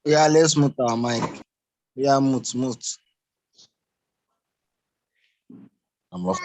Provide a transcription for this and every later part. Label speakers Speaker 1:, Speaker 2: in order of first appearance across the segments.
Speaker 1: Yeah, let's mute our mic. Yeah, mute. I'm off.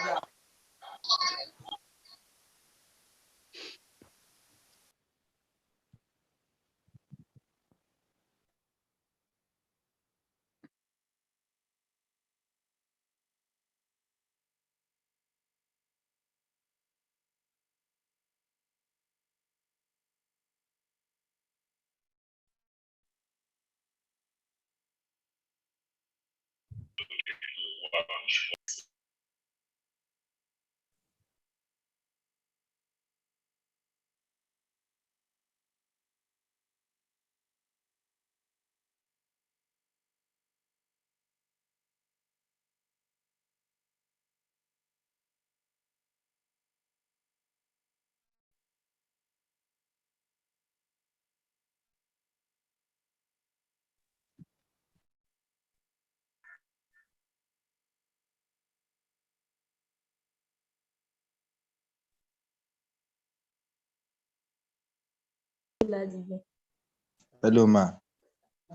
Speaker 1: Hello, ma.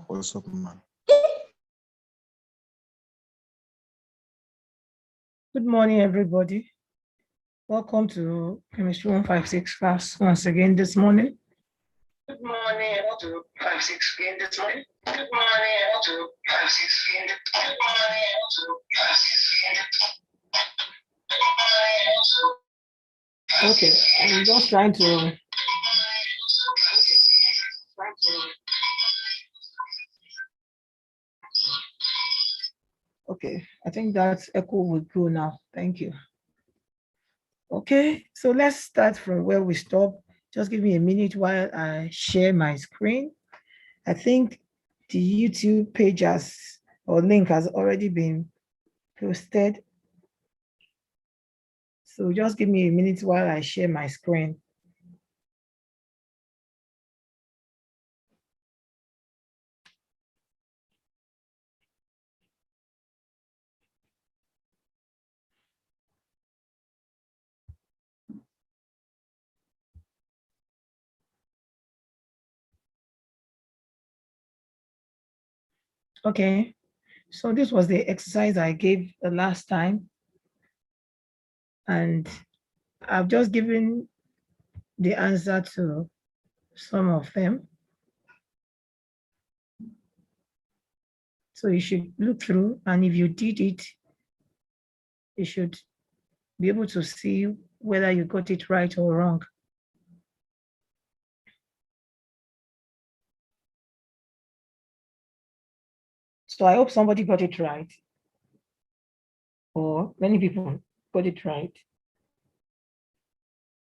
Speaker 1: What's up, ma?
Speaker 2: Good morning, everybody. Welcome to Chemistry 156 class once again this morning. Good morning, welcome to 156 again this morning. Good morning, welcome to 156 again. Good morning, welcome to 156 again. Okay, I'm just trying to. Okay, I think that echo will go now. Thank you. Okay, so let's start from where we stopped. Just give me a minute while I share my screen. I think the YouTube page or link has already been posted. So just give me a minute while I share my screen. Okay, so this was the exercise I gave the last time, and I've just given the answer to some of them. So you should look through, and if you did it, you should be able to see whether you got it right or wrong. So I hope somebody got it right, or many people got it right.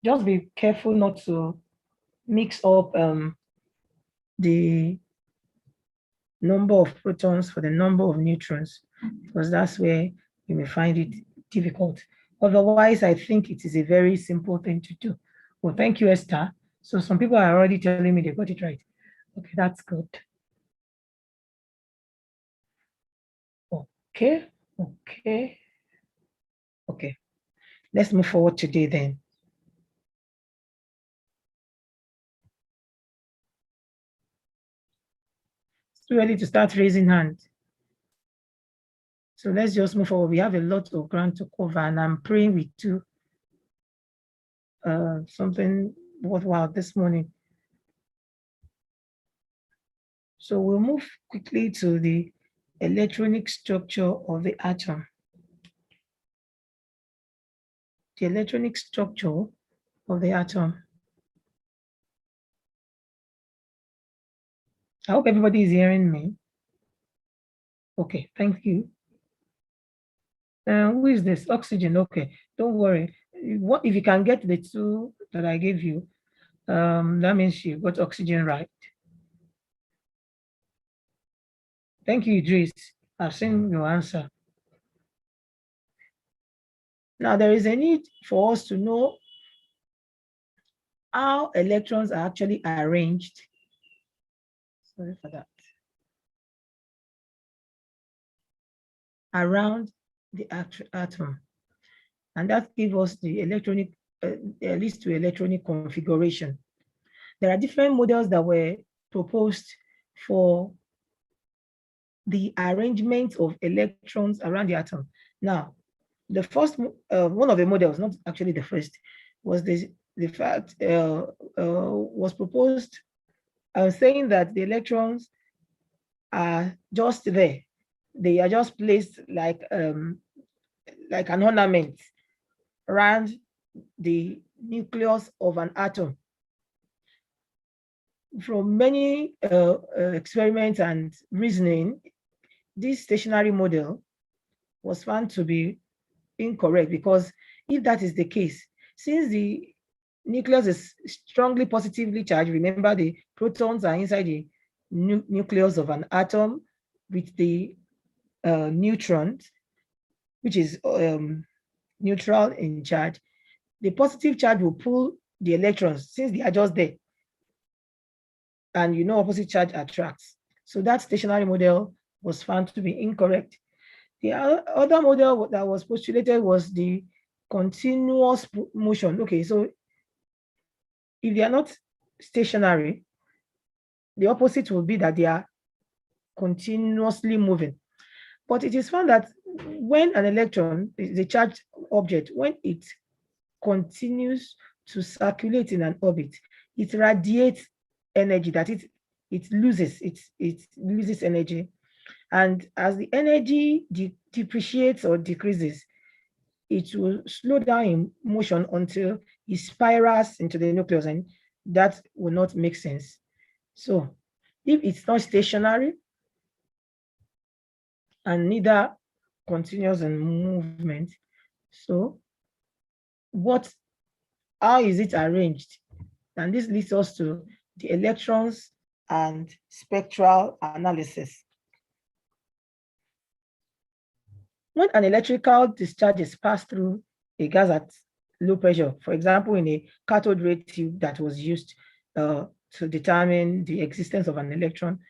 Speaker 2: Just be careful not to mix up the number of protons for the number of neutrons, because that's where you may find it difficult. Otherwise, I think it is a very simple thing to do. Well, thank you, Esther. So some people are already telling me they got it right. Okay, that's good. Okay, okay, okay. Let's move forward today then. It's too early to start raising hands. So let's just move forward. We have a lot of ground to cover, and I'm praying we do something worthwhile this morning. So we'll move quickly to the electronic structure of the atom. The electronic structure of the atom. I hope everybody is hearing me. Okay, thank you. Who is this? Oxygen. Okay, don't worry. What if you can get the two that I gave you? That means you got oxygen right. Thank you, Idris. I've seen your answer. Now, there is a need for us to know how electrons are actually arranged. Sorry for that. Around the atom. And that gives us the electronic, leads to electronic configuration. There are different models that were proposed for the arrangement of electrons around the atom. Now, the first, one of the models, not actually the first, was was proposed saying that the electrons are just there. They are just placed like an ornament around the nucleus of an atom. From many experiments and reasoning, this stationary model was found to be incorrect, because if that is the case, since the nucleus is strongly positively charged, remember the protons are inside the nucleus of an atom with the neutrons, which is neutral in charge. The positive charge will pull the electrons since they are just there. And you know, opposite charge attracts. So that stationary model was found to be incorrect. The other model that was postulated was the continuous motion. Okay, so if they are not stationary, the opposite will be that they are continuously moving. But it is found that when an electron is a charged object, when it continues to circulate in an orbit, it radiates energy, that it loses energy. And as the energy depreciates or decreases, it will slow down in motion until it spirals into the nucleus, and that will not make sense. So if it's not stationary and neither continuous in movement, so how is it arranged? And this leads us to the electrons and spectral analysis. When an electrical discharge is passed through a gas at low pressure, for example, in a cathode ray tube that was used to determine the existence of an electron,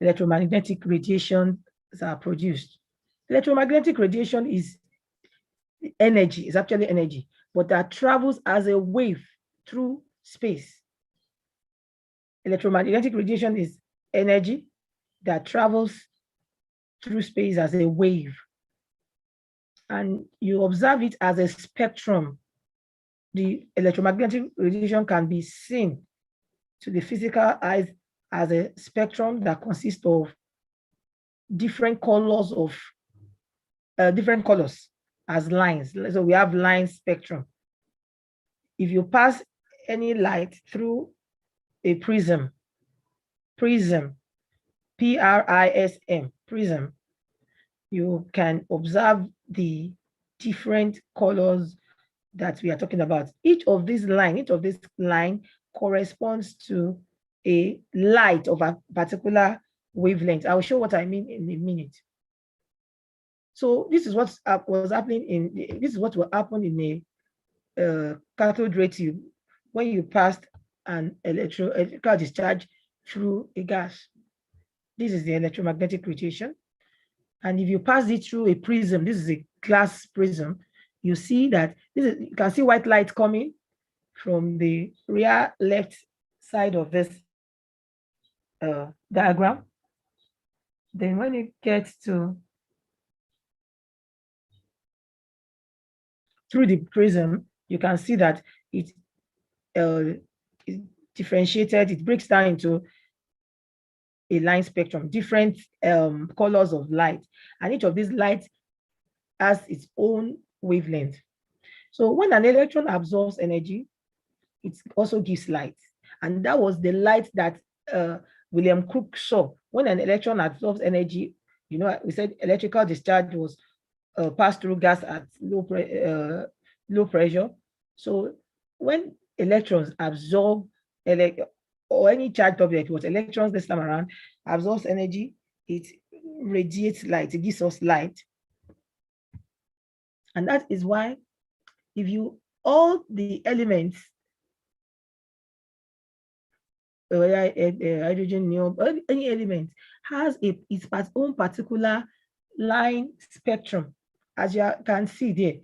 Speaker 2: electromagnetic radiation are produced. Electromagnetic radiation is energy, is actually energy, but that travels as a wave through space. Electromagnetic radiation is energy that travels through space as a wave, and you observe it as a spectrum. The electromagnetic radiation can be seen to the physical eyes as a spectrum that consists of different colors as lines. So we have line spectrum. If you pass any light through a prism, P-R-I-S-M, prism, you can observe the different colors that we are talking about. Each of this line corresponds to a light of a particular wavelength. I'll show what I mean in a minute. So this is what was happening this is what will happen in a cathode ray tube when you passed an electrical discharge through a gas. This is the electromagnetic radiation. And if you pass it through a prism, this is a glass prism, you see that you can see white light coming from the rear left side of this diagram. Then when it gets through the prism, you can see that it differentiated, it breaks down into a line spectrum, different colors of light, and each of these lights has its own wavelength. So when an electron absorbs energy, it also gives light, and that was the light that William Crookes saw. When an electron absorbs energy, you know, we said electrical discharge was passed through gas at low pressure. So when electrons absorb or any charged object, what electrons this time around absorbs energy, it radiates light, it gives us light. And that is why if all the elements, hydrogen, neon, any element has its own particular line spectrum. As you can see there,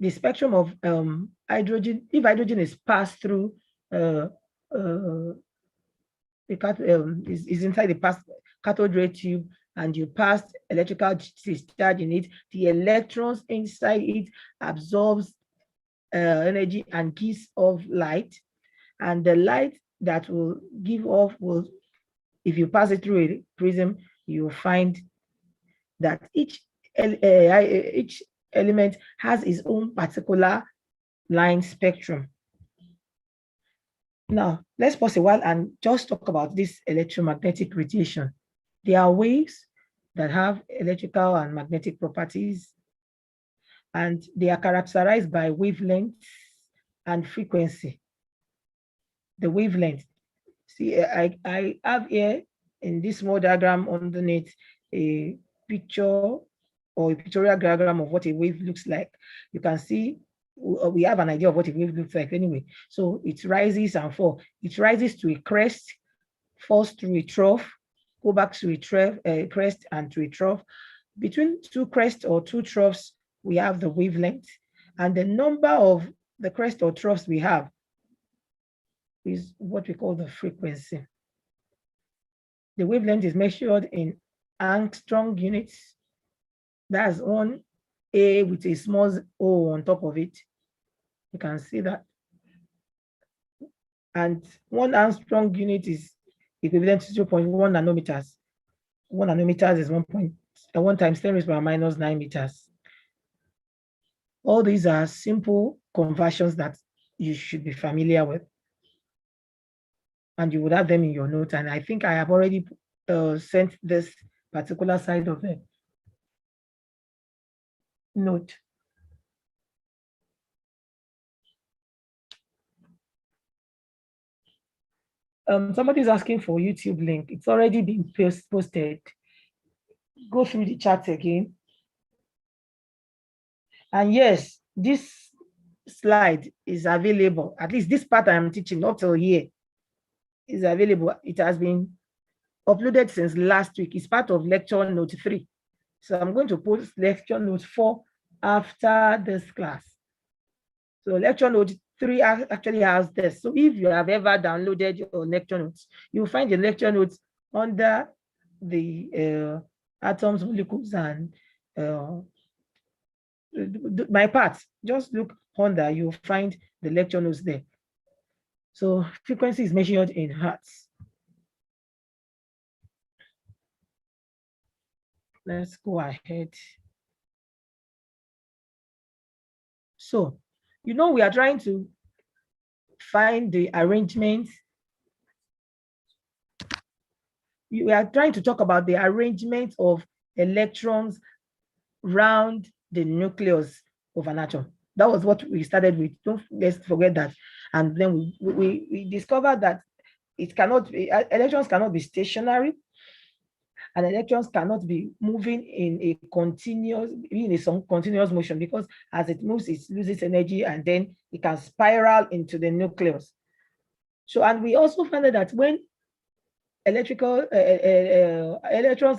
Speaker 2: the spectrum of hydrogen, if hydrogen is passed through is inside the cathode ray tube, and you pass electrical discharge in it, the electrons inside it absorbs energy and gives off light, and the light that will give off will, if you pass it through a prism, you will find that each element has its own particular line spectrum. Now, let's pause a while and just talk about this electromagnetic radiation. There are waves that have electrical and magnetic properties, and they are characterized by wavelength and frequency. The wavelength. See, I have here in this small diagram underneath a picture or a pictorial diagram of what a wave looks like. You can see we have an idea of what a wave looks like anyway. So it rises and falls. It rises to a crest, falls through a trough, go back to a crest and to a trough. Between two crests or two troughs, we have the wavelength, and the number of the crest or troughs we have is what we call the frequency. The wavelength is measured in angstrom units. That's 1A with a small O on top of it. You can see that. And 1 angstrom unit is equivalent to 0.1 nanometers. 1 nanometers is 1 times 10 raised by minus 9 meters. All these are simple conversions that you should be familiar with, and you would have them in your notes. And I think I have already sent this particular side of the note. Somebody's asking for YouTube link. It's already been posted. Go through the chat again. And yes, this slide is available. At least this part I'm teaching up till here is available. It has been uploaded since last week. It's part of lecture note 3. So I'm going to post lecture note 4 after this class. So lecture note 3 actually has this. So if you have ever downloaded your lecture notes, you'll find the lecture notes under the atoms, molecules, and my parts. Just look under, you'll find the lecture notes there. So frequency is measured in hertz. Let's go ahead. So, we are trying to find the arrangement. We are trying to talk about the arrangement of electrons around the nucleus of an atom. That was what we started with. Let's forget that. And then we discovered that electrons cannot be stationary, and electrons cannot be moving in some continuous motion, because as it moves, it loses energy, and then it can spiral into the nucleus. So, and we also found that when electrons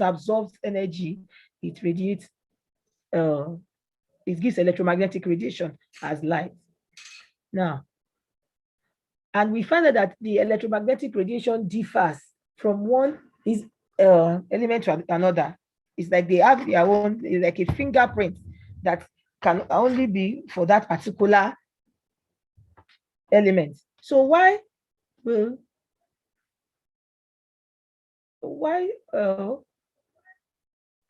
Speaker 2: absorb energy, it radiates, it gives electromagnetic radiation as light. Now, and we find that the electromagnetic radiation differs from one element to another. It's like they have their own, like a fingerprint that can only be for that particular element. So why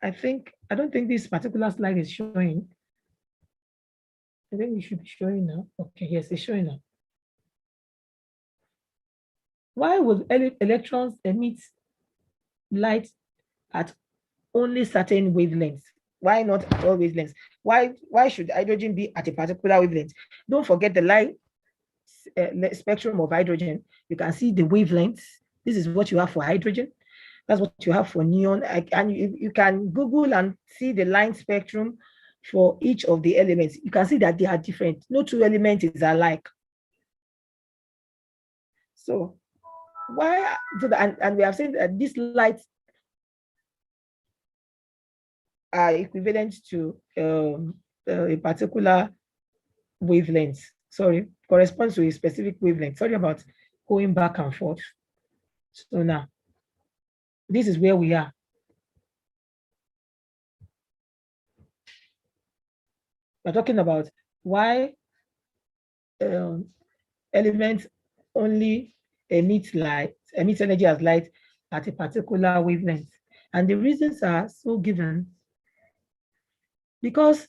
Speaker 2: I don't think this particular slide is showing. I think it should be showing now. Okay, yes, it's showing now. Why would electrons emit light at only certain wavelengths? Why not at all wavelengths? Why should hydrogen be at a particular wavelength? Don't forget the light spectrum of hydrogen. You can see the wavelengths. This is what you have for hydrogen. That's what you have for neon. And you can Google and see the line spectrum for each of the elements. You can see that they are different. No two elements is alike. So why? And we have seen that these lights are equivalent to a particular wavelength. Sorry, corresponds to a specific wavelength. Sorry about going back and forth. So now, this is where we are. We're talking about why elements only emit energy as light at a particular wavelength. And the reasons are so given because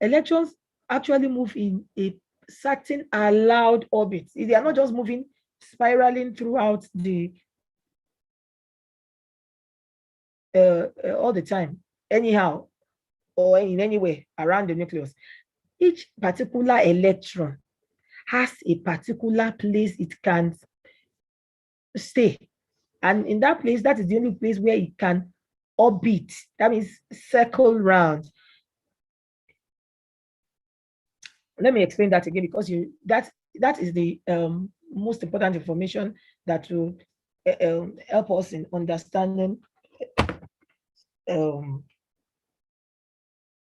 Speaker 2: electrons actually move in a certain allowed orbit. They are not just moving, spiraling throughout the all the time, anyhow, or in any way around the nucleus. Each particular electron has a particular place it can stay. And in that place, that is the only place where it can orbit. That means circle round. Let me explain that again, because that is the most important information that will help us in understanding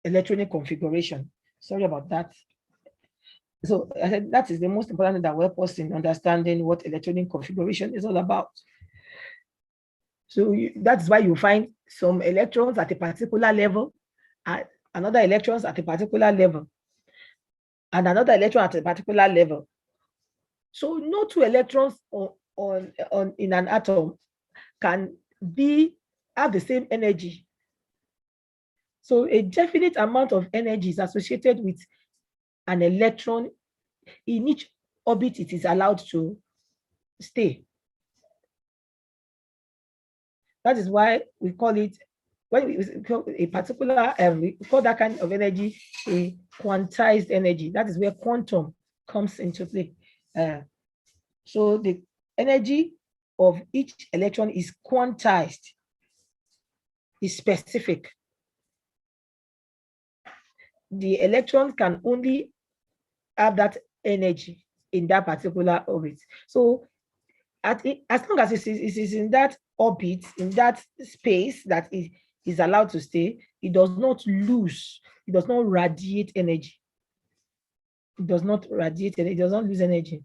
Speaker 2: electronic configuration. Sorry about that. So I said that is the most important that will help us in understanding what electronic configuration is all about. So that's why you find some electrons at a particular level, another electrons at a particular level, and another electron at a particular level. So no two electrons in an atom can have the same energy. So a definite amount of energy is associated with an electron in each orbit it is allowed to stay. That is why we call it, when we call a particular, we call that kind of energy a quantized energy. That is where quantum comes into play. So the energy of each electron is quantized, is specific. The electron can only have that energy in that particular orbit. So as long as it is in that orbit, in that space that is allowed to stay, it does not lose, it does not radiate energy. It does not radiate energy, it does not lose energy.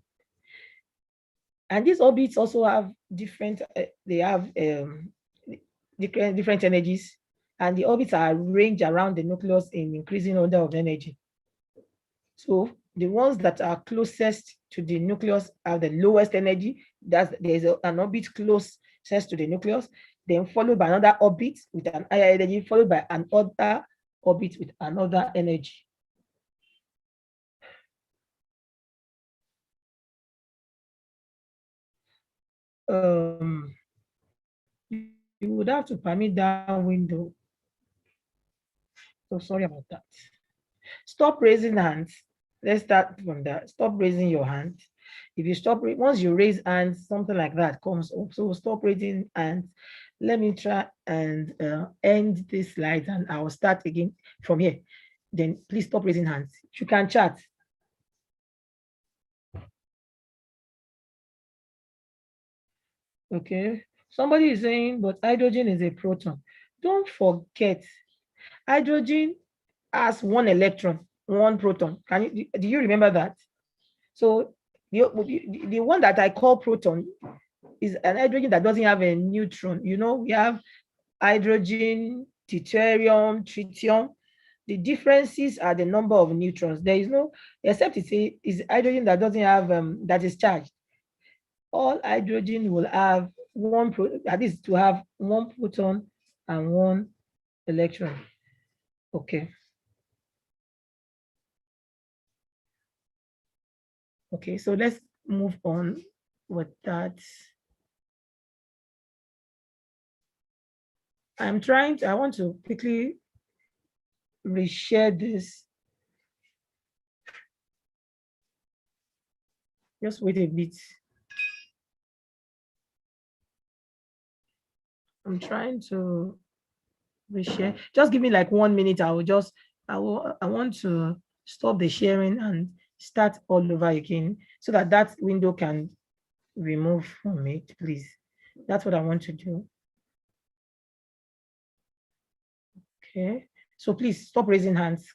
Speaker 2: And these orbits also have different, they have different energies. and the orbits are arranged around the nucleus in increasing order of energy. So the ones that are closest to the nucleus have the lowest energy. There's an orbit closest to the nucleus, then followed by another orbit with an higher energy, followed by another orbit with another energy. You would have to permit that window. So sorry about that. Stop raising hands. Let's start from that. Stop raising your hand. If you stop, once you raise hands, something like that comes up. So stop raising hands. Let me try and end this slide, and I will start again from here. Then please stop raising hands. You can chat. Okay. Somebody is saying, but hydrogen is a proton. Don't forget, hydrogen has one electron, one proton. Do you remember that? So the one that I call proton is an hydrogen that doesn't have a neutron. You know, we have hydrogen, deuterium, tritium. The differences are the number of neutrons. There is no, except it's hydrogen that doesn't have, that is charged. All hydrogen will have one, at least to have one proton and one electron. Okay. Okay, so let's move on with that. I want to quickly reshare this. Just wait a bit. I'm trying to reshare. Just give me like 1 minute. I want to stop the sharing and start all over again so that window can remove from it, please. That's what I want to do. Okay. So please stop raising hands.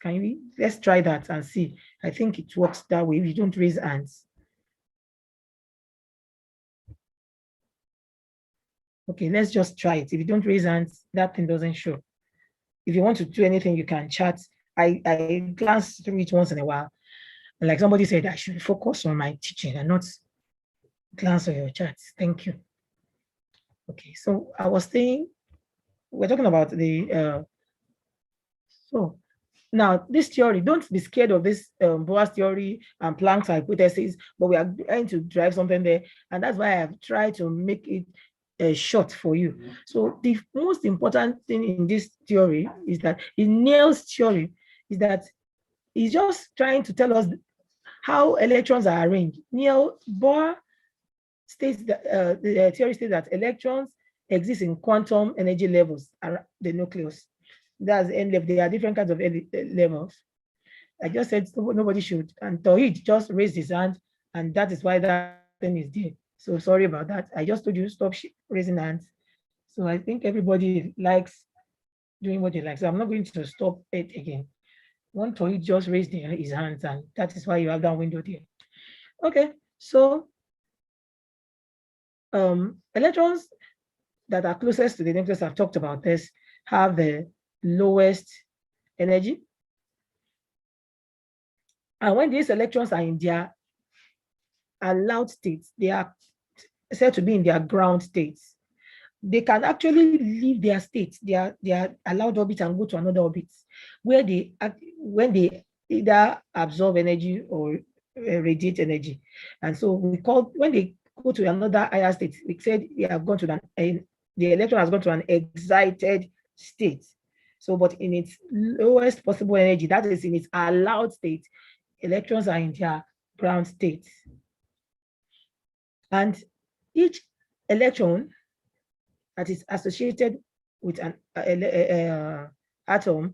Speaker 2: Let's try that and see. I think it works that way if you don't raise hands. Okay, let's just try it. If you don't raise hands, that thing doesn't show. If you want to do anything, you can chat. I glance through it once in a while. And like somebody said, I should focus on my teaching and not glance on your chats. Thank you. Okay, so I was saying, we're talking about the, so now this theory, don't be scared of this Boas theory and Planck's hypothesis, but we are trying to drive something there. And that's why I've tried to make it short for you. So the most important thing in this theory is that in Neil's theory is that he's just trying to tell us how electrons are arranged. Neil Bohr states that the theory states that electrons exist in quantum energy levels around the nucleus. That's N level. There are different kinds of levels. I just said nobody should, and Tawhid just raised his hand, and that is why that thing is there. So sorry about that. I just told you stop raising hands. So I think everybody likes doing what they like. So I'm not going to stop it again. One Tawhid just raised his hands, and that is why you have that window there. Okay, so electrons that are closest to the nucleus, I've talked about this, have the lowest energy. And when these electrons are in their allowed states, they are said to be in their ground states. They can actually leave their state, their allowed orbit, and go to another orbit where when they either absorb energy or radiate energy. And so when they go to another higher state, we said they have gone to the electron has gone to an excited state. So, but in its lowest possible energy, that is in its allowed state, electrons are in their ground state. And each electron that is associated with an atom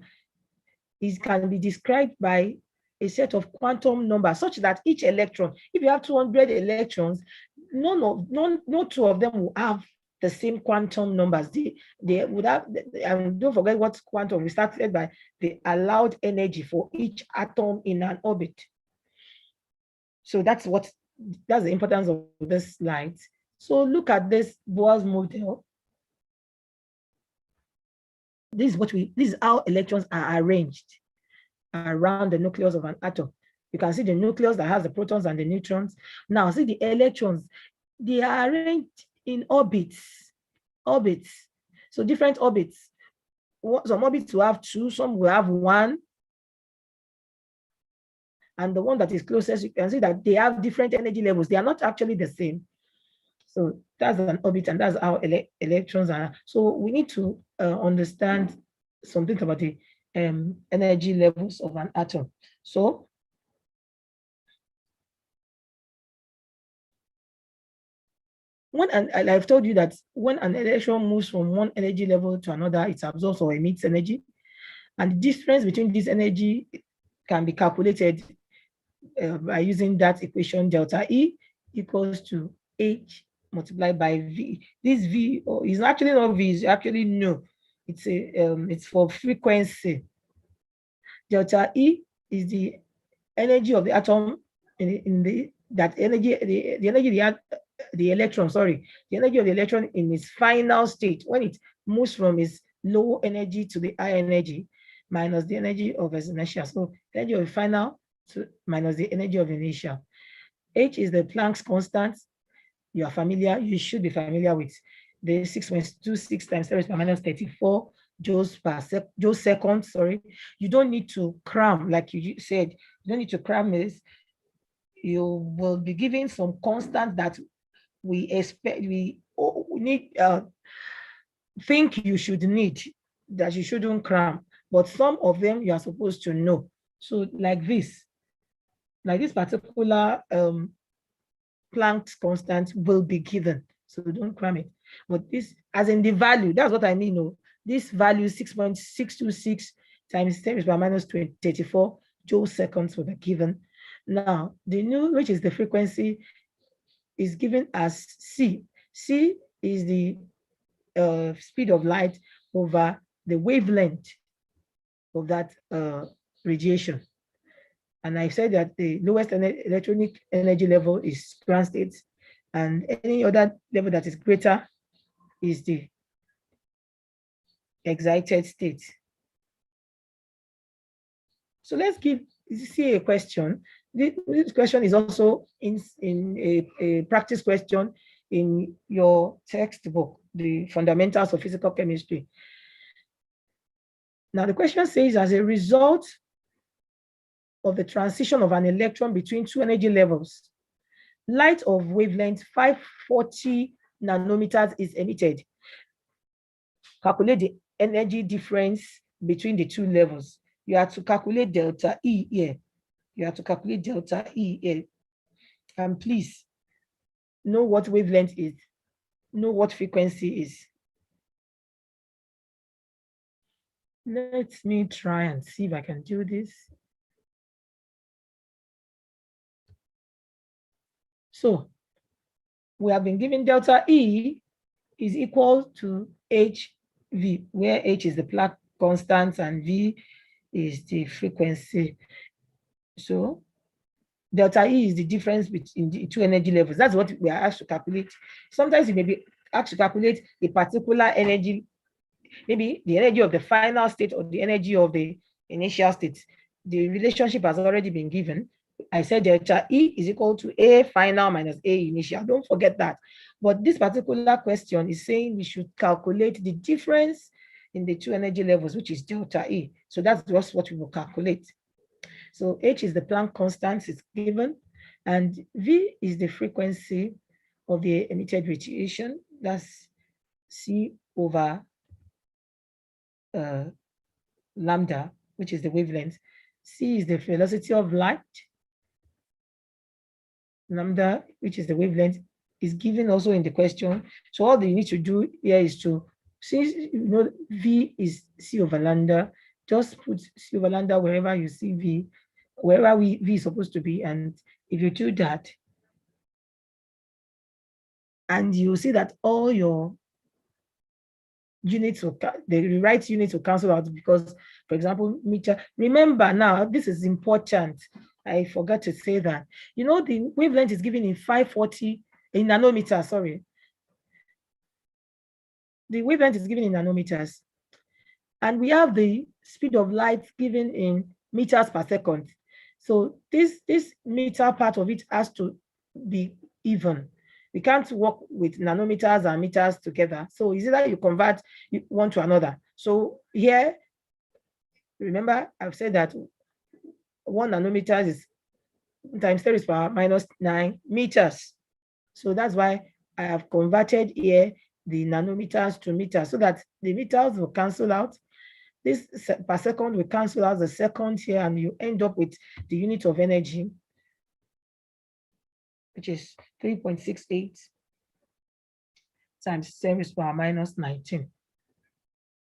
Speaker 2: can be described by a set of quantum numbers such that each electron, if you have 200 electrons, no two of them will have the same quantum numbers. They would have, and don't forget what quantum, we started by the allowed energy for each atom in an orbit. So that's the importance of this slide. So look at this Boas model. this is how electrons are arranged around the nucleus of an atom. You can see the nucleus that has the protons and the neutrons. Now see the electrons, they are arranged in orbits. So different orbits. Some orbits will have 2, some will have 1. And the one that is closest, you can see that they have different energy levels. They are not actually the same. So that's an orbit, and that's how electrons are. So we need to understand something about the energy levels of an atom. So I've told you that when an electron moves from one energy level to another, it absorbs or emits energy. And the difference between this energy can be calculated by using that equation, delta E equals to H multiplied by V. This V is actually not V, it's actually no. It's for frequency. Delta E is the energy of the atom the electron, the energy of the electron in its final state when it moves from its low energy to the high energy minus the energy of its inertia. So energy of final minus the energy of initial. H is the Planck's constant. You are familiar, you should be familiar with the 6.26 times 10 to the minus 34 joules second. You don't need to cram, like you said, you don't need to cram this. You will be given some constant that we expect, we need, think you should need, that you shouldn't cram, but some of them you are supposed to know. So like this particular Planck's constant will be given, so don't cram it. But this, as in the value, that's what I mean. No, this value 6.626 times 10 to the minus 34 joule seconds will be given. Now the new, which is the frequency, is given as C. C is the speed of light over the wavelength of that radiation. And I said that the lowest electronic energy level is ground state, and any other level that is greater is the excited state. So let's see a question. This question is also in a practice question in your textbook, the Fundamentals of Physical Chemistry. Now the question says, as a result of the transition of an electron between two energy levels, light of wavelength 540 nanometers is emitted. Calculate the energy difference between the two levels. You have to calculate delta E here. And please know what wavelength is, know what frequency is. Let me try and see if I can do this. So we have been given delta E is equal to HV, where H is the Planck constant and V is the frequency. So delta E is the difference between the two energy levels. That's what we are asked to calculate. Sometimes you may be asked to calculate a particular energy, maybe the energy of the final state or the energy of the initial state. The relationship has already been given. I said delta E is equal to A final minus A initial. Don't forget that. But this particular question is saying we should calculate the difference in the two energy levels, which is delta E. So that's just what we will calculate. So H is the Planck constant, it's given, and V is the frequency of the emitted radiation. That's C over lambda, which is the wavelength. C is the velocity of light. Lambda, which is the wavelength, is given also in the question. So all you need to do here is to, since you know V is C over lambda, just put C over lambda wherever you see V, wherever V is supposed to be. And if you do that, and you see that all your units, the right units will cancel out, because, for example, meter. Remember now, this is important. I forgot to say that. You know, the wavelength is given in 540 in nanometers. Sorry, the wavelength is given in nanometers, And we have the speed of light given in meters per second. So this meter part of it has to be even. We can't work with nanometers and meters together. So is either you convert one to another. So here, remember I've said that 1 nanometer is times 10 to the power minus 9 meters. So that's why I have converted here the nanometers to meters so that the meters will cancel out. This per second will cancel out the second here, and you end up with the unit of energy, which is 3.68 times 10 to the power minus 19.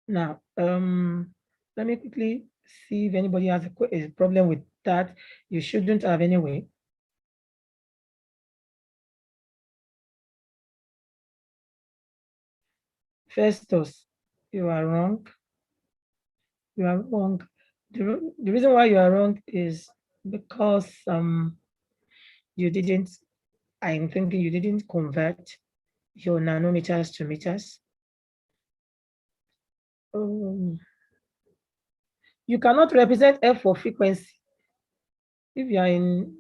Speaker 2: Now, let me quickly see if anybody has a problem with that. You shouldn't have anyway. Festus, you are wrong. You are wrong. The reason why you are wrong is because you didn't, I'm thinking you didn't convert your nanometers to meters. You cannot represent F for frequency. If you are in,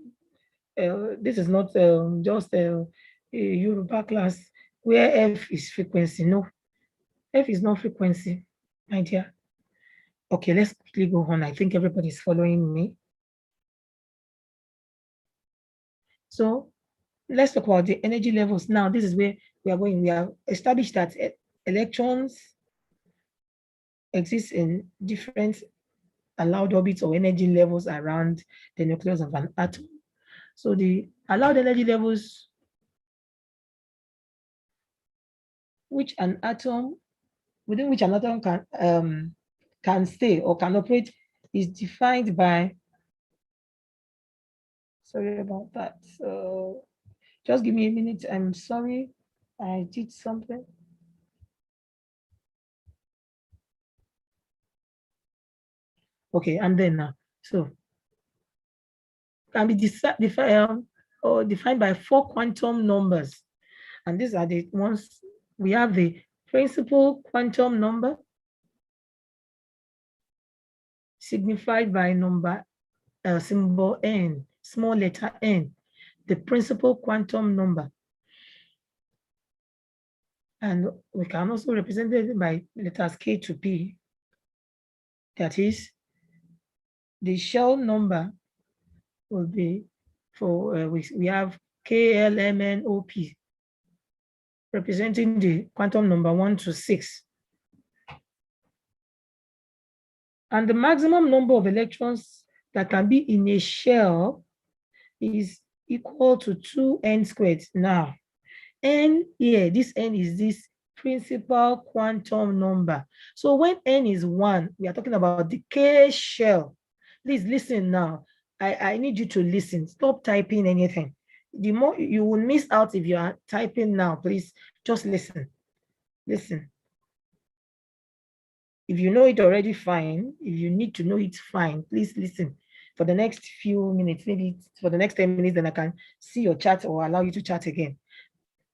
Speaker 2: this is not just a Yoruba class where F is frequency. No, F is not frequency, my dear. Okay, let's quickly go on. I think everybody's following me. So let's talk about the energy levels. Now, this is where we are going. We have established that electrons exist in different allowed orbits or energy levels around the nucleus of an atom. So the allowed energy levels within which an atom can stay or can operate is defined by, sorry about that. So just give me a minute. I'm sorry, I did something. Okay, and then so can be defined by 4 quantum numbers, and these are the ones. We have the principal quantum number, signified by number symbol n, small letter n, the principal quantum number. And we can also represent it by letters K to P. That is, the shell number will be for, we have KLMNOP, representing the quantum number 1 to 6. And the maximum number of electrons that can be in a shell is equal to 2n squared. Now, n here, this n is this principal quantum number. So when n is 1, we are talking about the K shell. Please listen now. I need you to listen. Stop typing anything. The more you will miss out if you are typing now. Please just listen. Listen. If you know it already, fine. If you need to know it, fine. Please listen for the next few minutes, maybe for the next 10 minutes, then I can see your chat or allow you to chat again.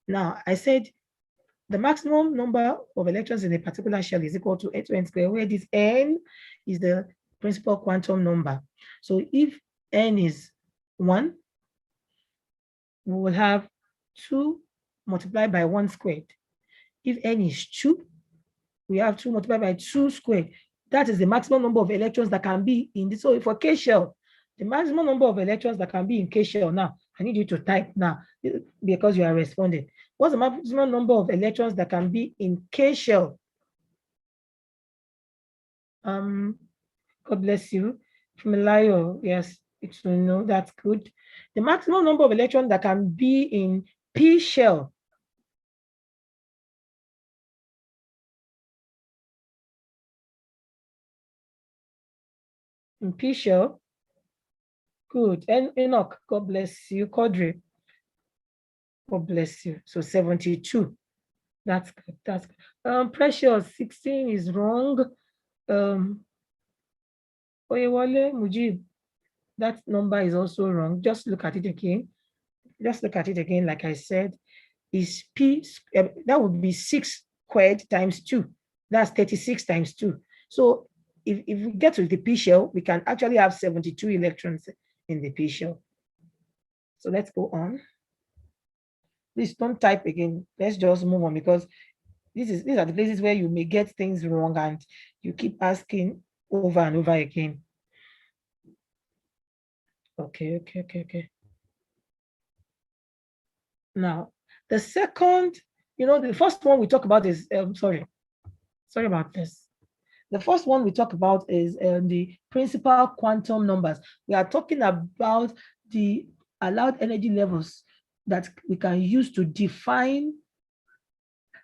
Speaker 2: Now, I said the maximum number of electrons in a particular shell is equal to n squared, where this n is the principal quantum number. So if n is 1, we will have 2 multiplied by 1 squared. If n is 2, we have 2 multiplied by 2 squared. That is the maximum number of electrons that can be in this. So for K shell, the maximum number of electrons that can be in K shell. Now, I need you to type now because you are responding. What's the maximum number of electrons that can be in K shell? God bless you. Familiar, yes, it's to know, that's good. The maximum number of electrons that can be in P shell. In P shell. Good. And Enoch, God bless you. Quadri, God bless you. So 72. That's good. That's good. Precious, 16 is wrong. Oyewale Mujib, that number is also wrong. Just look at it again. Just look at it again. Like I said, is P, that would be 6 squared times 2. That's 36 times 2. So if we get to the p shell, we can actually have 72 electrons in the p shell. So let's go on. Please don't type again. Let's just move on, because these are the places where you may get things wrong and you keep asking over and over again. Okay. Now, the second, the first one we talk about is, sorry about this. The first one we talk about is the principal quantum numbers. We are talking about the allowed energy levels that we can use to define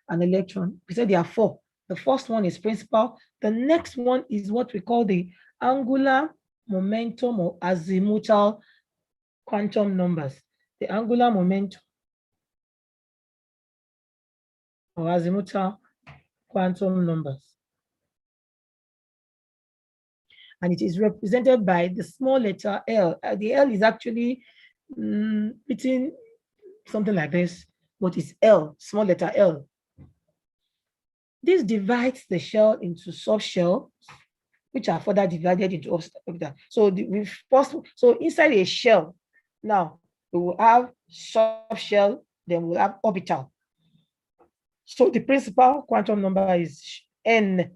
Speaker 2: an electron. We said there are 4. The first one is principal. The next one is what we call the angular momentum or azimuthal quantum numbers. The angular momentum or azimuthal quantum numbers. And it is represented by the small letter L. The L is actually written something like this, but it's L, small letter L. This divides the shell into subshell, which are further divided into orbital. So inside a shell, now we will have subshell, then we'll have orbital. So the principal quantum number is N.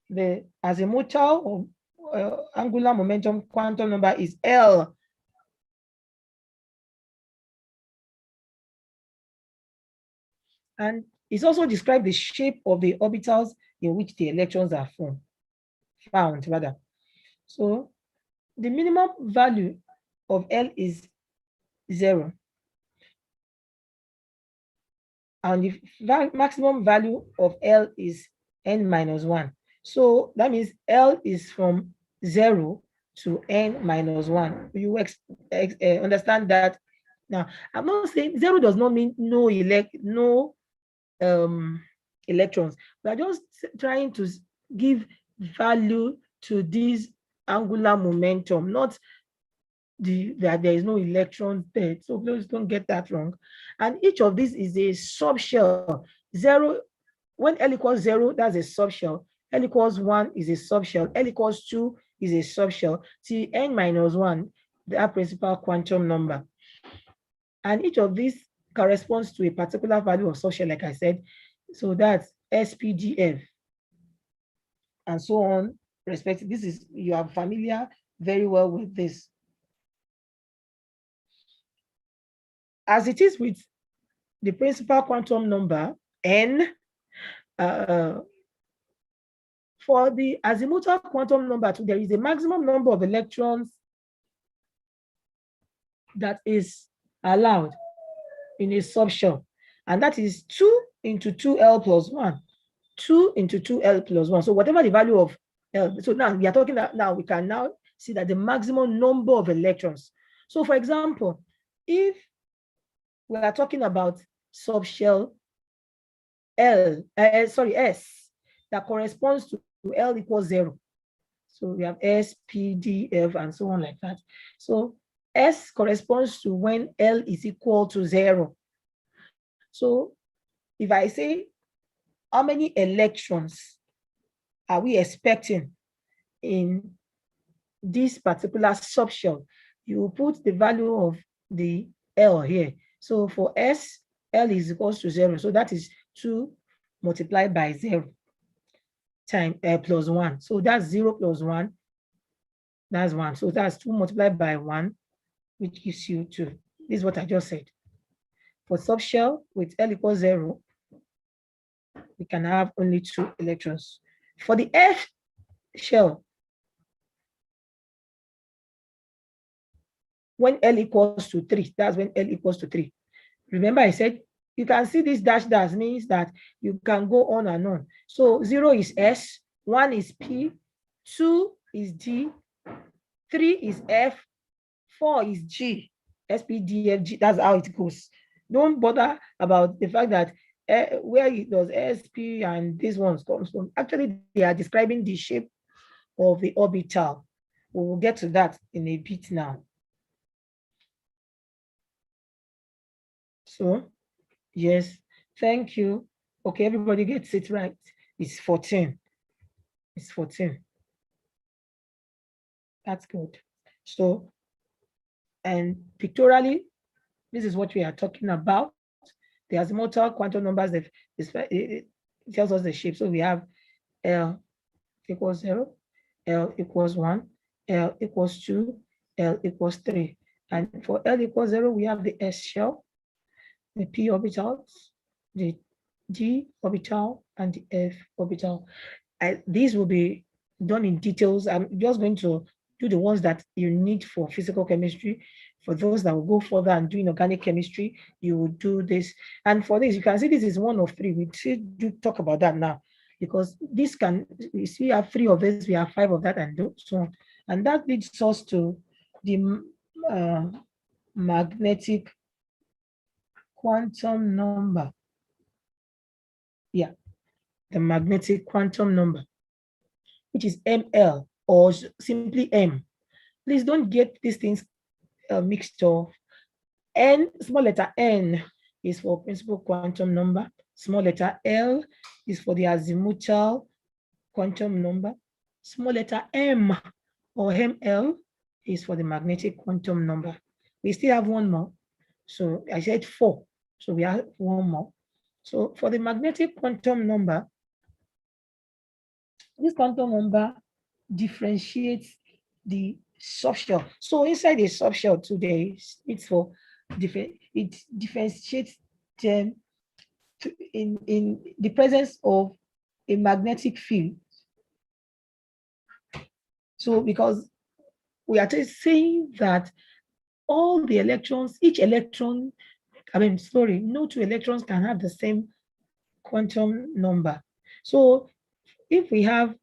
Speaker 2: The azimuthal or angular momentum quantum number is L. And it's also described the shape of the orbitals in which the electrons are found. So the minimum value of L is 0. And the maximum value of L is n-1. So that means L is from 0 to n-1. You understand that? Now, I'm not saying 0 does not mean no electrons. We are just trying to give value to this angular momentum, not that there is no electrons there. So please don't get that wrong. And each of these is a subshell. 0, when L equals 0, that's a subshell. L equals 1 is a subshell. L equals 2 is a subshell. Till n-1, the principal quantum number. And each of these corresponds to a particular value of subshell, like I said. So that's SPDF and so on. You are familiar very well with this. As it is with the principal quantum number, N, for the azimuthal quantum number, there is a maximum number of electrons that is allowed in a subshell, and that is 2 into 2L plus 1. 2 into 2L plus 1. So whatever the value of L, so now we are talking that now we can now see that the maximum number of electrons. So for example, if we are talking about subshell S that corresponds to L equals 0. So we have S, P, D, F, and so on like that. So S corresponds to when L is equal to 0. So if I say, how many electrons are we expecting in this particular subshell? You put the value of the L here. So for S, L is equals to 0. So that is 2 multiplied by 0 times plus 1. So that's 0 plus 1. That's 1. So that's 2 multiplied by 1, which gives you 2. This is what I just said. For subshell with L equals 0, we can have only 2 electrons. For the F shell, when L equals to 3, that's when L equals to 3. Remember I said, you can see this dash means that you can go on and on. So 0 is S, 1 is P, 2 is D, 3 is F, 4 is G, S, P, D, F, G. That's how it goes. Don't bother about the fact that where it does S, P, and these ones comes from. Actually, they are describing the shape of the orbital. We will get to that in a bit now. So, yes, thank you. Okay, everybody gets it right. It's 14. It's 14. That's good. So, and pictorially, this is what we are talking about. The azimuthal quantum numbers, it tells us the shape. So we have L equals 0, L equals 1, L equals 2, L equals 3. And for L equals 0, we have the S shell, the p orbitals, the d orbital, and the f orbital. These will be done in details. I'm just going to do the ones that you need for physical chemistry. For those that will go further and do inorganic chemistry, you will do this. And for this, you can see this is one of 3. We should do talk about that now, because this can, you see, we have 3 of this, we have 5 of that, and so on. And that leads us to the magnetic quantum number. Yeah, the magnetic quantum number, which is ML, or simply M. Please don't get these things mixed up. N, small letter N is for principal quantum number. Small letter L is for the azimuthal quantum number. Small letter M, or ML, is for the magnetic quantum number. We still have one more. So I said 4. So we have one more. So for the magnetic quantum number, this quantum number differentiates the subshell. So inside the subshell today, it's for different. It differentiates them in the presence of a magnetic field. So because we are saying that all the electrons, each electron, no 2 electrons can have the same quantum number. So if we have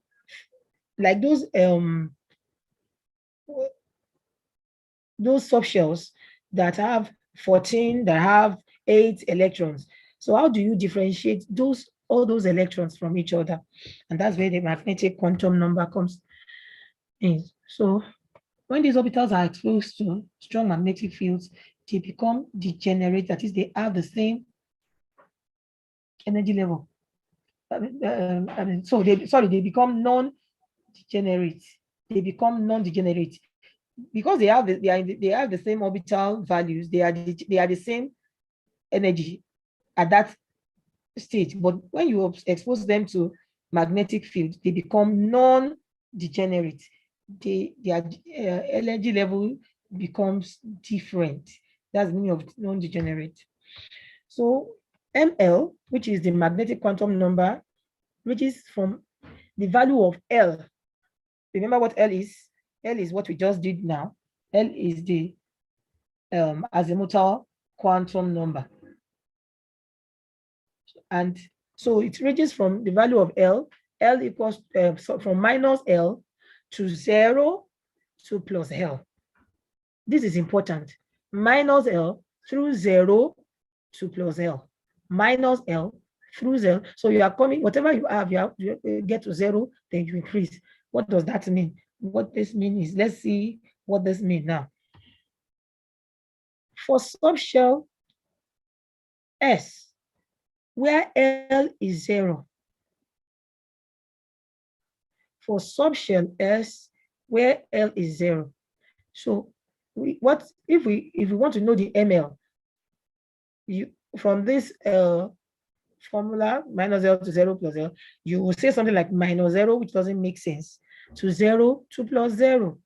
Speaker 2: like those subshells that have 14, that have 8 electrons. So how do you differentiate all those electrons from each other? And that's where the magnetic quantum number comes in. So when these orbitals are exposed to strong magnetic fields, they become degenerate. That is, they have the same energy level. They become non-degenerate. They become non-degenerate because they have the same orbital values. They are the same energy at that stage. But when you expose them to magnetic field, they become non-degenerate. Their energy level becomes different. That's the meaning of non-degenerate. So ML, which is the magnetic quantum number, which is from the value of L. Remember what L is? L is what we just did now. L is the azimuthal quantum number. And so it ranges from the value of L equals from minus L to 0 to plus L. This is important. Minus L through 0 to plus L. Minus L through 0. So you are coming, whatever you have you get to 0, then you increase. What does that mean? What this means is, let's see what this means now. For subshell S, where L is 0. For subshell S, where L is 0. So if we want to know the ML, from this formula, minus 0 to 0 plus 0, you will say something like minus 0, which doesn't make sense, to 0 to plus 0.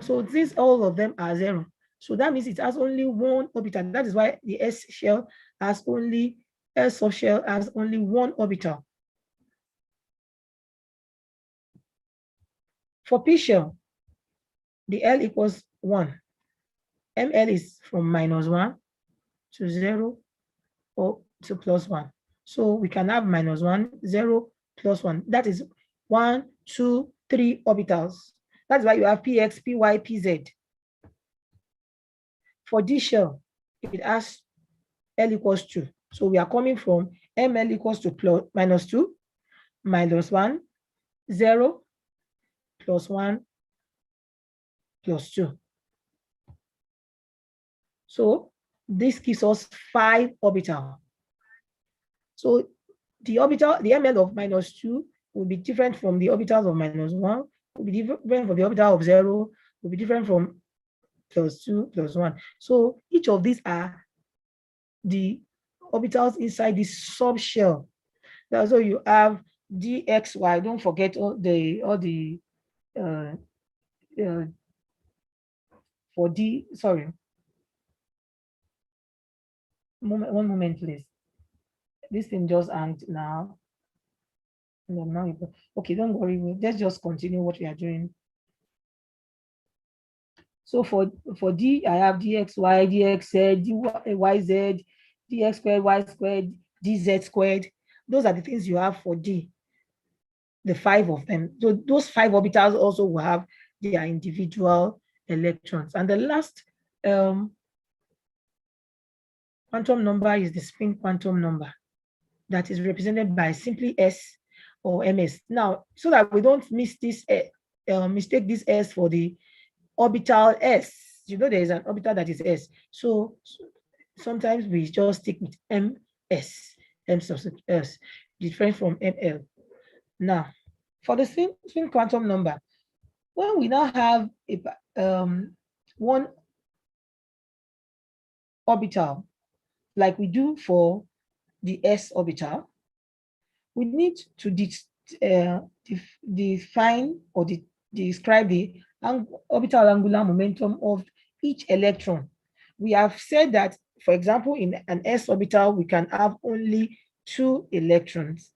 Speaker 2: So all of them are 0. So that means it has only one orbital. That is why the S subshell has only one orbital. For P shell, the L equals 1. ML is from minus 1 to 0 or to plus 1. So we can have minus 1, 0, plus 1. That is 1, 2, 3 orbitals. That's why you have Px, Py, Pz. For D shell, it has L equals 2. So we are coming from ML equals to minus 2, minus 1, 0, plus 1, plus 2. So this gives us 5 orbitals. So the ML of minus 2 will be different from the orbitals of -1, will be different from the orbital of 0, will be different from +2, +1. So each of these are the orbitals inside this subshell. That's why you have dxy. Don't forget all the for d. Sorry, one moment, please. This thing just hanged now. No, now okay. Don't worry. Let's just continue what we are doing. So for d, I have dxy, dxz, dyz, dx squared, y squared, dz squared. Those are the things you have for d, the 5 of them. So those 5 orbitals also will have their individual electrons. And the last quantum number is the spin quantum number, that is represented by simply S or ms. Now, so that we don't miss this, mistake this S for the orbital S. You know, there is an orbital that is S. So sometimes we just stick with ms, m substitute S, different from ml. Now, for the spin quantum number, when we now have one orbital, like we do for the s orbital, we need to define or describe the orbital angular momentum of each electron. We have said that, for example, in an s orbital, we can have only 2 electrons.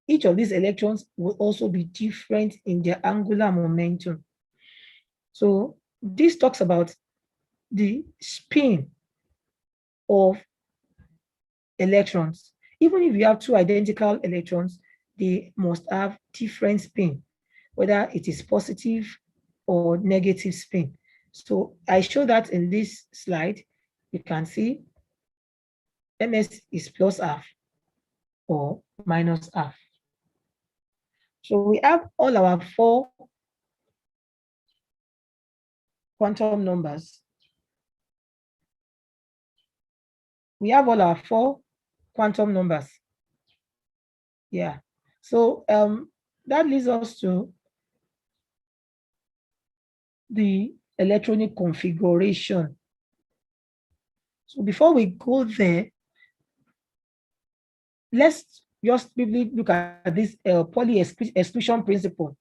Speaker 2: Each of these electrons will also be different in their angular momentum. So this talks about the spin of electrons. Even if you have 2 identical electrons, they must have different spin, whether it is positive or negative spin. So I show that in this slide. You can see ms is plus half or minus half. So we have all our 4 quantum numbers. We have all our 4 quantum numbers. Yeah. So that leads us to the electronic configuration. So before we go there, let's just briefly look at this Pauli exclusion principle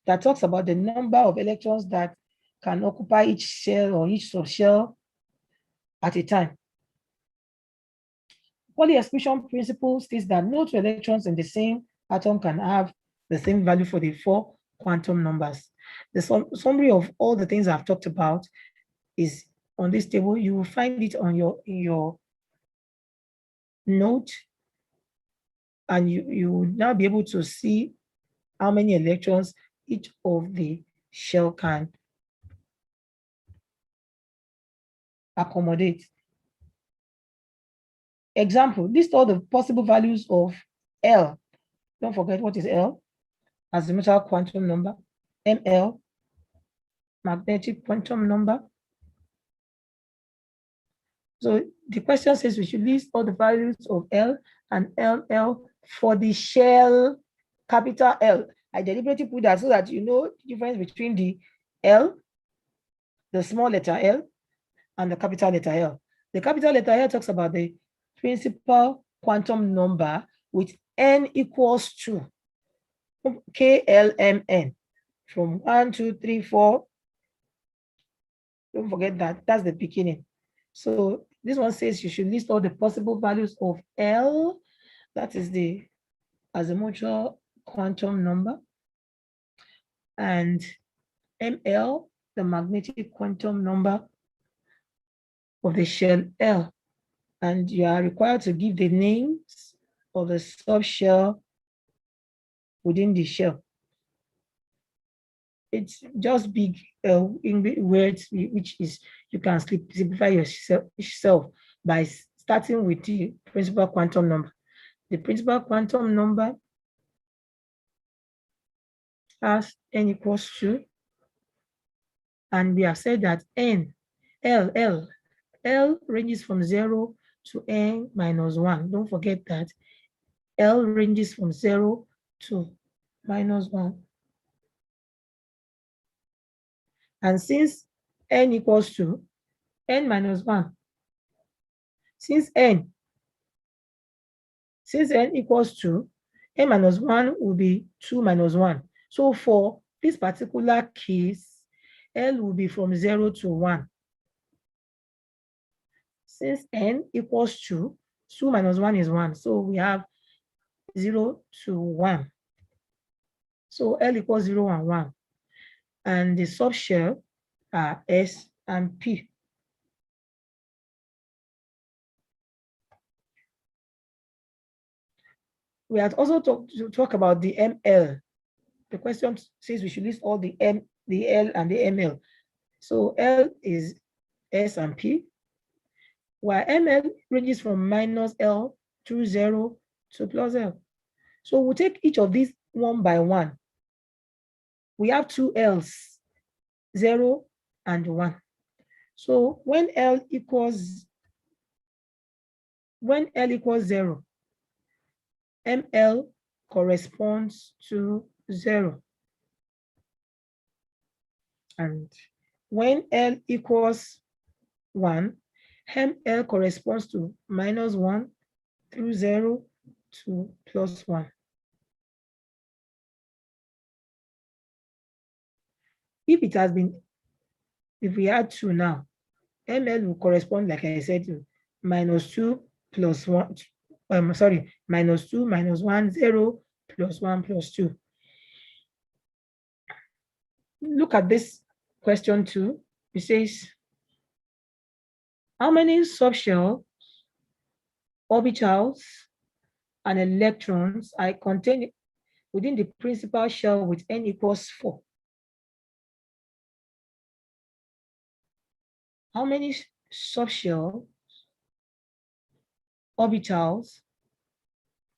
Speaker 2: that talks about the number of electrons that can occupy each shell or each subshell at a time. Pauli exclusion principle states that no 2 electrons in the same atom can have the same value for the 4 quantum numbers. The summary of all the things I've talked about is on this table. You will find it on in your note, and you will now be able to see how many electrons each of the shell can accommodate. Example, list all the possible values of L. Don't forget what is L, azimuthal quantum number, ML, magnetic quantum number. So the question says we should list all the values of L and LL for the shell capital L. I deliberately put that so that you know the difference between the L, the small letter L, and the capital letter L. The capital letter L talks about the principal quantum number with n equals to KLMN from 1, 2, 3, 4. Don't forget that. That's the beginning. So this one says you should list all the possible values of L. That is the azimuthal quantum number. And ML, the magnetic quantum number of the shell L. And you are required to give the names of the subshell within the shell. It's just big words, which is you can simplify yourself by starting with the principal quantum number. The principal quantum number has n equals 2, and we have said that L ranges from 0 to n minus 1. Don't forget that L ranges from 0 2 minus 1. And since n equals to n minus 1, since n equals to n minus 1 will be 2 minus 1. So for this particular case, L will be from 0 to 1. Since n equals to 2 minus 1 is 1, so we have 0 to 1. So L equals 0 and 1. And the subshell are S and P. We had also talk about the ML. The question says we should list all the L and the ML. So L is S and P, while ML ranges from minus L to 0 to plus L. So we'll take each of these one by one. We have two L's, 0 and 1. So when L equals 0, ML corresponds to 0. And when L equals 1, ML corresponds to minus 1 through 0 to plus 1. If we add 2 now, ML will correspond, like I said, to minus 2 plus 1, minus 2 minus 1, 0 plus 1 plus 2. Look at this question 2. It says, how many subshell orbitals and electrons are contained within the principal shell with n equals 4? How many subshell orbitals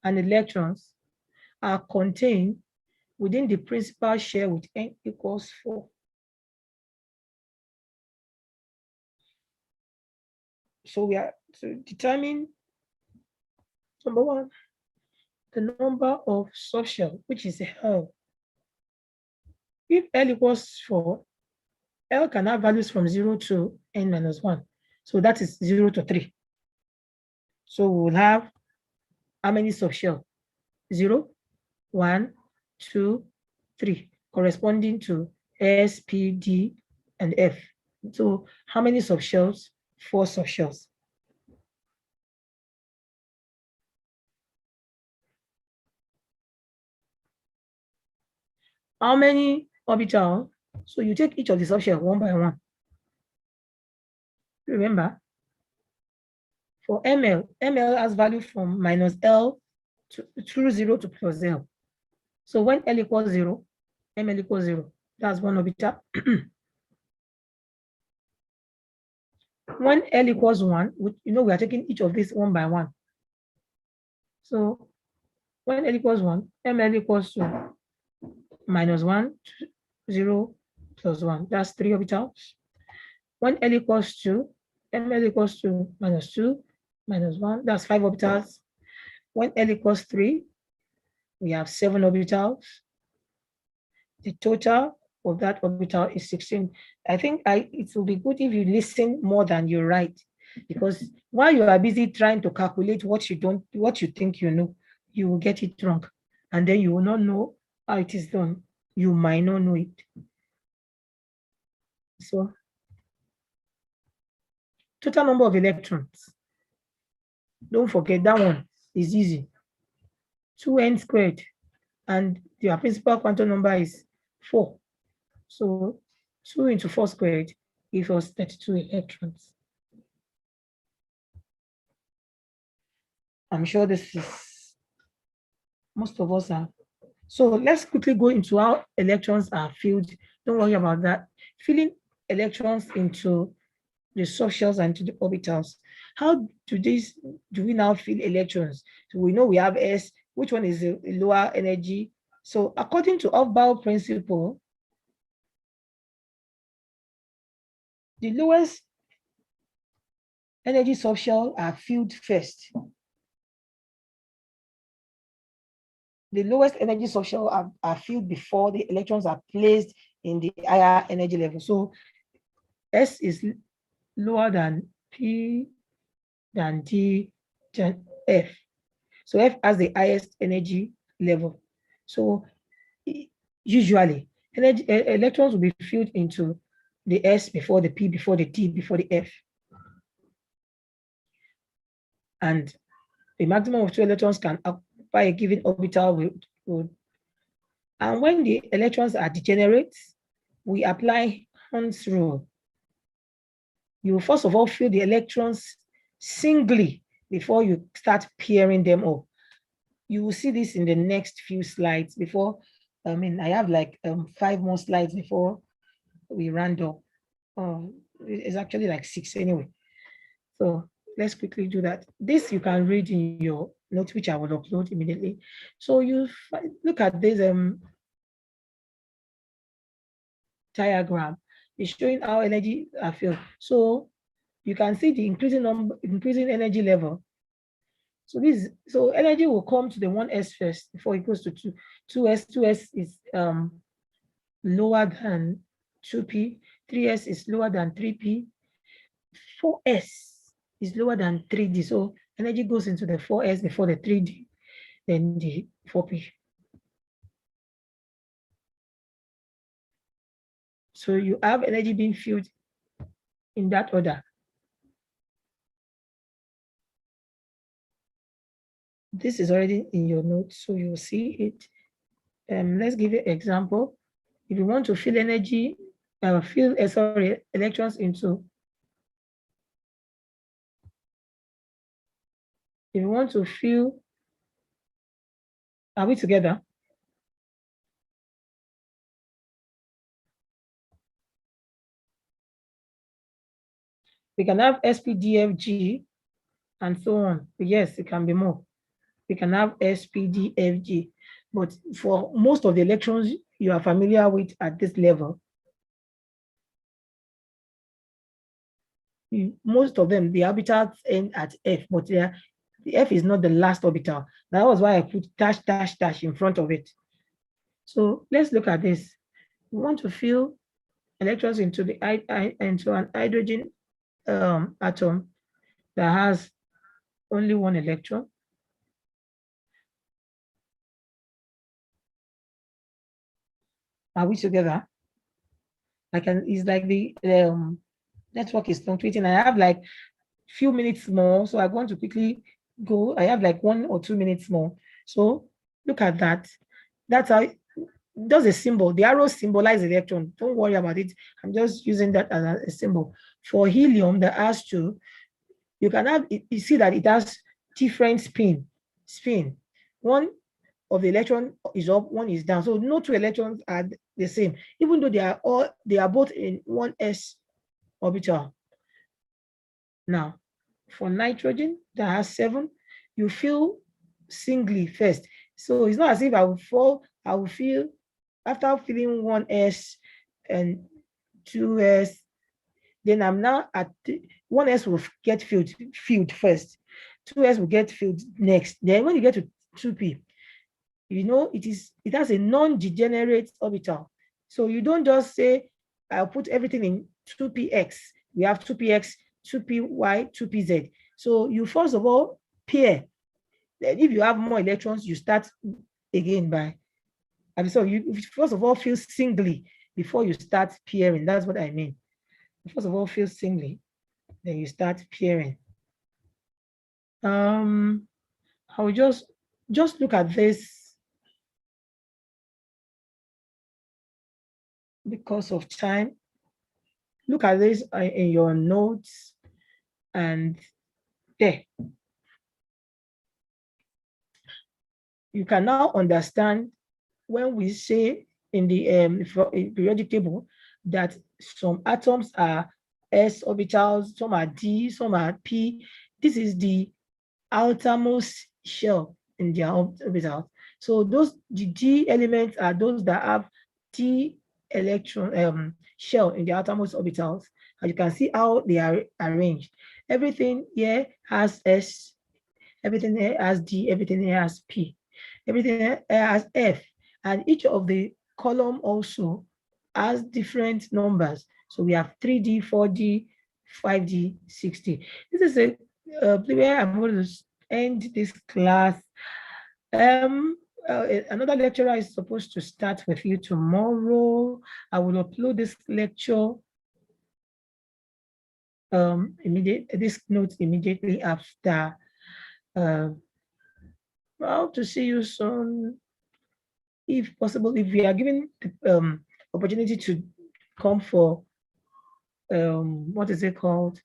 Speaker 2: and electrons are contained within the principal shell with n equals 4? So we are to determine, number 1, the number of subshell, which is L. If L equals 4, L can have values from 0 to n minus 1. So that is 0 to 3. So we'll have how many subshell? 0, 1, 2, 3, corresponding to S, P, D, and F. So how many subshells? 4 subshells. How many orbital? So you take each of the subshells one by one. Remember, for ML has value from minus L through 0 to plus L. So when L equals 0, ML equals 0. That's one orbital. When L equals 1, we are taking each of these one by one. So when L equals 1, ML equals to minus 1, 0, plus 1. That's 3 orbitals. When L equals 2, ML equals to minus 2, minus 1. That's 5 orbitals. When L equals 3, we have 7 orbitals. The total of that orbital is 16. I think it will be good if you listen more than you write, because while you are busy trying to calculate what you think you know, you will get it wrong, and then you will not know how it is done. You might not know it. So, total number of electrons. Don't forget that one is easy. 2n squared, and your principal quantum number is 4. So 2 into 4 squared equals 32 electrons. I'm sure this is, most of us are. So let's quickly go into how electrons are filled. Don't worry about that. Filling electrons into the subshells and to the orbitals. How do we now fill electrons? So we know we have S, which one is a lower energy. So according to Bowel Principle, the lowest energy subshell are filled first. the lowest energy subshell are filled before the electrons are placed in the higher energy level. So S is lower than P than D than F. So F has the highest energy level. So usually electrons will be filled into the S before the P, before the D, before the F. And the maximum of 2 electrons can occupy a given orbital. And when the electrons are degenerate, we apply Hund's rule. You first of all fill the electrons singly before you start pairing them up. You will see this in the next few slides before. I have like 5 more slides before we round up. It's actually like 6 anyway. So let's quickly do that. This you can read in your notes, which I will upload immediately. So you look at this diagram. It's showing how energy are filled. So you can see the increasing energy level. So energy will come to the 1s first before it goes to 2s. 2s is lower than 2p. 3s is lower than 3p. 4s is lower than 3d. So energy goes into the 4s before the 3d, then the 4p. So you have energy being filled in that order. This is already in your notes, so you'll see it. Let's give you an example. If you want to fill energy, electrons into. If you want to fill, are we together? We can have SPDFG and so on. Yes, it can be more. We can have SPDFG, but for most of the electrons you are familiar with at this level, most of them, the orbitals end at F, but the F is not the last orbital. That was why I put dash, dash, dash in front of it. So let's look at this. We want to fill electrons into an hydrogen atom that has only one electron. Are we together? It's like the network is fluctuating. I have like few minutes more, so I want to quickly go. I have like 1 or 2 minutes more. So look at that. That's how does a symbol. The arrow symbolizes electron. Don't worry about it. I'm just using that as a symbol. For helium, the has two. You can have, you see that it has different spin. One of the electron is up, one is down. So no 2 electrons are the same, even though they are both in 1s orbital. Now, for nitrogen that has 7, you fill singly first. So it's not as if I will fill after filling 1s and 2s, then I'm now at 1s will get filled first, 2s will get filled next. Then when you get to 2p, it has a non-degenerate orbital. So you don't just say, I'll put everything in 2px. We have 2px, 2py, 2pz. So you first of all pair. Then if you have more electrons, you start again by. And so you first of all fill singly before you start pairing. That's what I mean. First of all, fill singly, then you start pairing. I will just look at this because of time. Look at this in your notes, and there. You can now understand when we say in the periodic table that some atoms are s orbitals, some are d, some are p. This is the outermost shell in their orbitals. So the d elements are those that have d electron shell in the outermost orbitals. And you can see how they are arranged. Everything here has s, everything here has d, everything here has p. everything as F, and each of the column also has different numbers. So we have 3D, 4D, 5D, 6D. This is where I'm going to end this class. Another lecturer is supposed to start with you tomorrow. I will upload this lecture this note immediately after. Well, to see you soon, if possible. If we are given the opportunity to come for what is it called?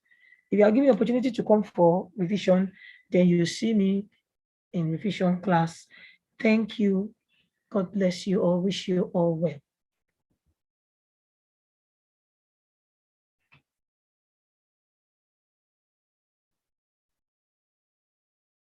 Speaker 2: If you are given opportunity to come for revision, then you see me in revision class. Thank you. God bless you all. Wish you all well.